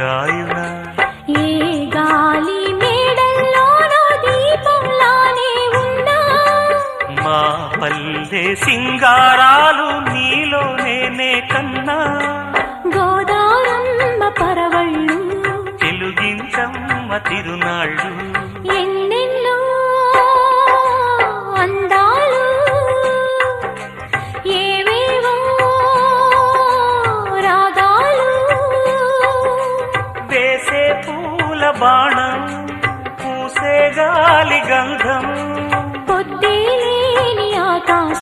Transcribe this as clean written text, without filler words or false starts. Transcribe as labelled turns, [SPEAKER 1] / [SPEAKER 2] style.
[SPEAKER 1] రాయునా
[SPEAKER 2] ఏ గాలి మేడల్లోనో దీపంలానే ఉన్నా
[SPEAKER 1] మా పల్లె సింగారాలు నీలో నేనే కన్నా
[SPEAKER 2] గోదారమ్మ పరవళ్ళు
[SPEAKER 1] తెలుగించమ్మ తిరునాళ్ళు